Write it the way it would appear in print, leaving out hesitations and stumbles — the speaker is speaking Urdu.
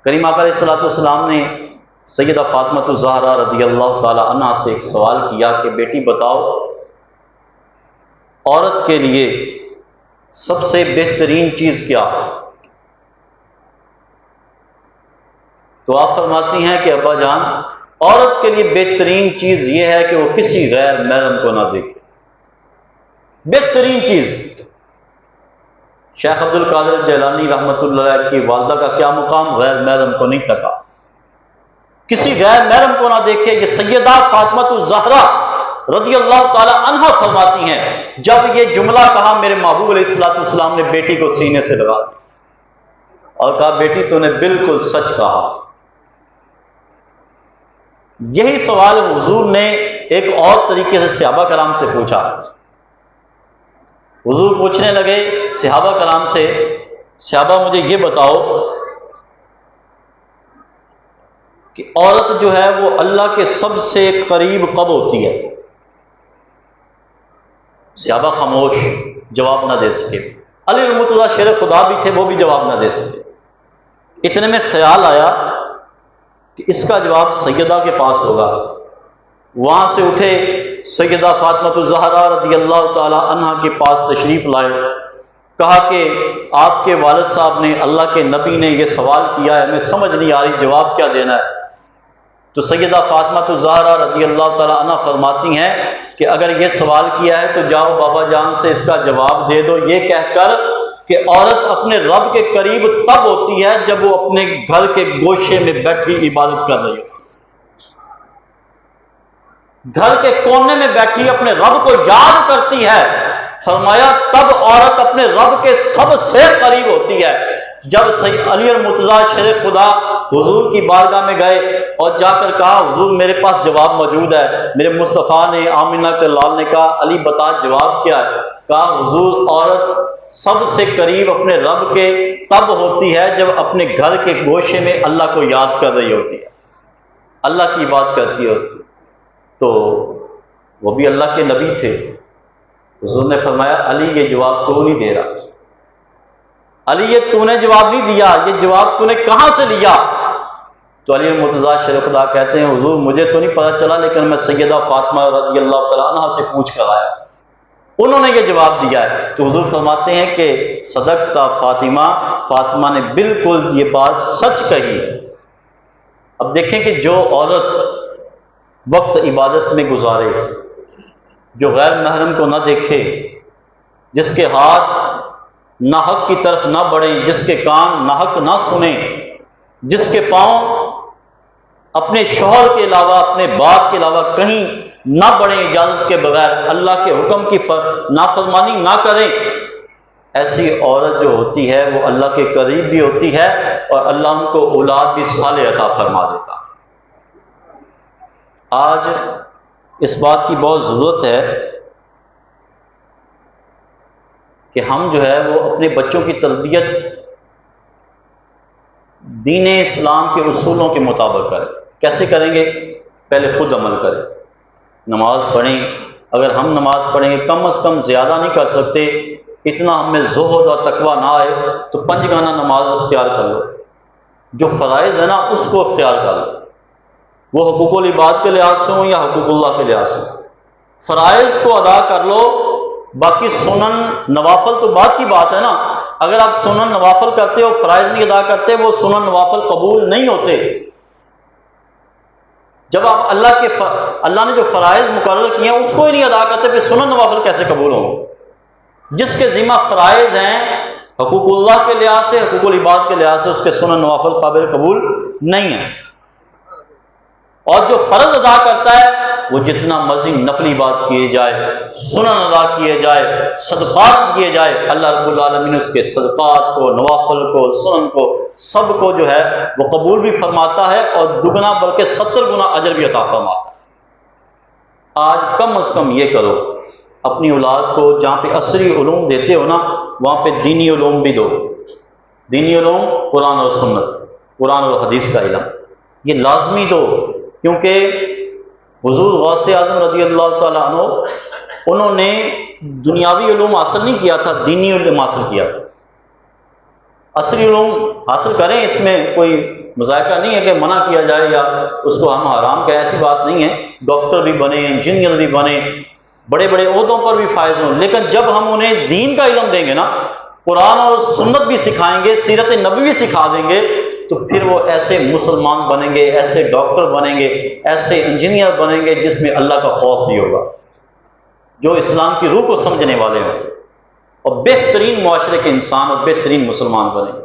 کریم آقا علیہ الصلوۃ والسلام نے سیدہ فاطمہ الزہرا رضی اللہ تعالی عنہا سے ایک سوال کیا کہ بیٹی بتاؤ، عورت کے لیے سب سے بہترین چیز کیا ہے؟ تو آپ فرماتی ہیں کہ ابا جان، عورت کے لیے بہترین چیز یہ ہے کہ وہ کسی غیر محرم کو نہ دیکھے۔ بہترین چیز۔ شیخ عبد القادر جیلانی رحمۃ اللہ علیہ کی والدہ کا کیا مقام؟ غیر محرم کو نہیں تکا، کسی غیر محرم کو نہ دیکھے۔ یہ سیدہ فاطمہ الزہرا رضی اللہ تعالی عنہا فرماتی ہیں، جب یہ جملہ کہا میرے محبوب علیہ الصلوۃ والسلام نے بیٹی کو سینے سے لگا دیا اور کہا بیٹی تو نے بالکل سچ کہا۔ یہی سوال حضور نے ایک اور طریقے سے صحابہ کرام سے پوچھا۔ حضور پوچھنے لگے صحابہ کرام سے، صحابہ مجھے یہ بتاؤ کہ عورت جو ہے وہ اللہ کے سب سے قریب کب ہوتی ہے؟ صحابہ خاموش، جواب نہ دے سکے۔ علی المرتضیٰ شیر خدا بھی تھے، وہ بھی جواب نہ دے سکے۔ اتنے میں خیال آیا کہ اس کا جواب سیدہ کے پاس ہوگا۔ وہاں سے اٹھے، سیدہ فاطمہ الزہرا رضی اللہ تعالی عنہا کے پاس تشریف لائے، کہا کہ آپ کے والد صاحب نے، اللہ کے نبی نے یہ سوال کیا ہے، ہمیں سمجھ نہیں آ رہی جواب کیا دینا ہے۔ تو سیدہ فاطمہ الزہرا رضی اللہ تعالی عنہا فرماتی ہیں کہ اگر یہ سوال کیا ہے تو جاؤ بابا جان سے اس کا جواب دے دو، یہ کہہ کر کہ عورت اپنے رب کے قریب تب ہوتی ہے جب وہ اپنے گھر کے گوشے میں بیٹھی عبادت کر رہی ہوتی ہے، گھر کے کونے میں بیٹھی اپنے رب کو یاد کرتی ہے۔ فرمایا تب عورت اپنے رب کے سب سے قریب ہوتی ہے۔ جب علی المرتضیٰ شیر خدا حضور کی بارگاہ میں گئے اور جا کر کہا حضور میرے پاس جواب موجود ہے، میرے مصطفیٰ نے، آمنہ کے لال نے کہا علی بتا جواب کیا ہے؟ کہا حضور عورت سب سے قریب اپنے رب کے تب ہوتی ہے جب اپنے گھر کے گوشے میں اللہ کو یاد کر رہی ہوتی ہے، اللہ کی بات کرتی ہوتی ہے۔ تو وہ بھی اللہ کے نبی تھے۔ حضور نے فرمایا علی یہ جواب تو نہیں دے رہا، علی یہ تو نے جواب نہیں دیا، یہ جواب تو نے کہاں سے لیا؟ تو علی المرتضیٰ شیر خدا کہتے ہیں حضور مجھے تو نہیں پتہ چلا، لیکن میں سیدہ فاطمہ رضی اللہ تعالیٰ عنہ سے پوچھ کر آیا، انہوں نے یہ جواب دیا ہے۔ تو حضور فرماتے ہیں کہ صدقتا فاطمہ، فاطمہ نے بالکل یہ بات سچ کہی۔ اب دیکھیں کہ جو عورت وقت عبادت میں گزارے، جو غیر محرم کو نہ دیکھے، جس کے ہاتھ ناحق کی طرف نہ بڑھیں، جس کے کان ناحق نہ سنیں، جس کے پاؤں اپنے شوہر کے علاوہ، اپنے باپ کے علاوہ کہیں نہ بڑھیں اجازت کے بغیر، اللہ کے حکم کی نافرمانی نہ کریں، ایسی عورت جو ہوتی ہے وہ اللہ کے قریب بھی ہوتی ہے اور اللہ ان کو اولاد بھی صالح عطا فرما دیتا۔ آج اس بات کی بہت ضرورت ہے کہ ہم جو ہے وہ اپنے بچوں کی تربیت دین اسلام کے اصولوں کے مطابق کریں۔ کیسے کریں گے؟ پہلے خود عمل کریں، نماز پڑھیں۔ اگر ہم نماز پڑھیں گے کم از کم زیادہ نہیں کر سکتے، اتنا ہم میں زہد اور تقویٰ نہ آئے تو 5 گانا نماز اختیار کر لو، جو فرائض ہے نا اس کو اختیار کر لو، وہ حقوق العباد کے لحاظ سے ہوں یا حقوق اللہ کے لحاظ سے ہوں، فرائض کو ادا کر لو۔ باقی سنن نوافل تو بعد کی بات ہے نا، اگر آپ سنن نوافل کرتے ہو فرائض نہیں ادا کرتے، وہ سنن نوافل قبول نہیں ہوتے۔ جب آپ اللہ نے جو فرائض مقرر کیے ہیں اس کو ہی نہیں ادا کرتے، پھر سنن نوافل کیسے قبول ہوں؟ جس کے ذمہ فرائض ہیں حقوق اللہ کے لحاظ سے، حقوق العباد کے لحاظ سے، اس کے سنن نوافل قابل قبول نہیں ہیں۔ اور جو فرض ادا کرتا ہے وہ جتنا مرضی نفلی بات کیے جائے، سنن ادا کیے جائے، صدقات کیے جائے، اللہ رب العالمین اس کے صدقات کو، نوافل کو، سنن کو، سب کو جو ہے وہ قبول بھی فرماتا ہے اور دگنا بلکہ 70 گنا اجر بھی عطا فرماتا ہے۔ آج کم از کم یہ کرو، اپنی اولاد کو جہاں پہ عصری علوم دیتے ہو نا وہاں پہ دینی علوم بھی دو۔ دینی علوم قرآن اور سنت، قرآن اور حدیث کا علم، یہ لازمی دو، کیونکہ حضور غوث اعظم رضی اللہ تعالیٰ عنہ انہوں نے دنیاوی علوم حاصل نہیں کیا تھا، دینی علم حاصل کیا تھا۔ عصری علوم حاصل کریں، اس میں کوئی مذائقہ نہیں ہے کہ منع کیا جائے یا اس کو ہم حرام کہیں، ایسی بات نہیں ہے، ڈاکٹر بھی بنے، انجینئر بھی بنے، بڑے بڑے عہدوں پر بھی فائز ہوں، لیکن جب ہم انہیں دین کا علم دیں گے نا، قرآن اور سنت بھی سکھائیں گے، سیرت نبوی سکھا دیں گے، تو پھر وہ ایسے مسلمان بنیں گے، ایسے ڈاکٹر بنیں گے، ایسے انجینئر بنیں گے جس میں اللہ کا خوف بھی ہوگا، جو اسلام کی روح کو سمجھنے والے ہوں، اور بہترین معاشرے کے انسان اور بہترین مسلمان بنیں گے۔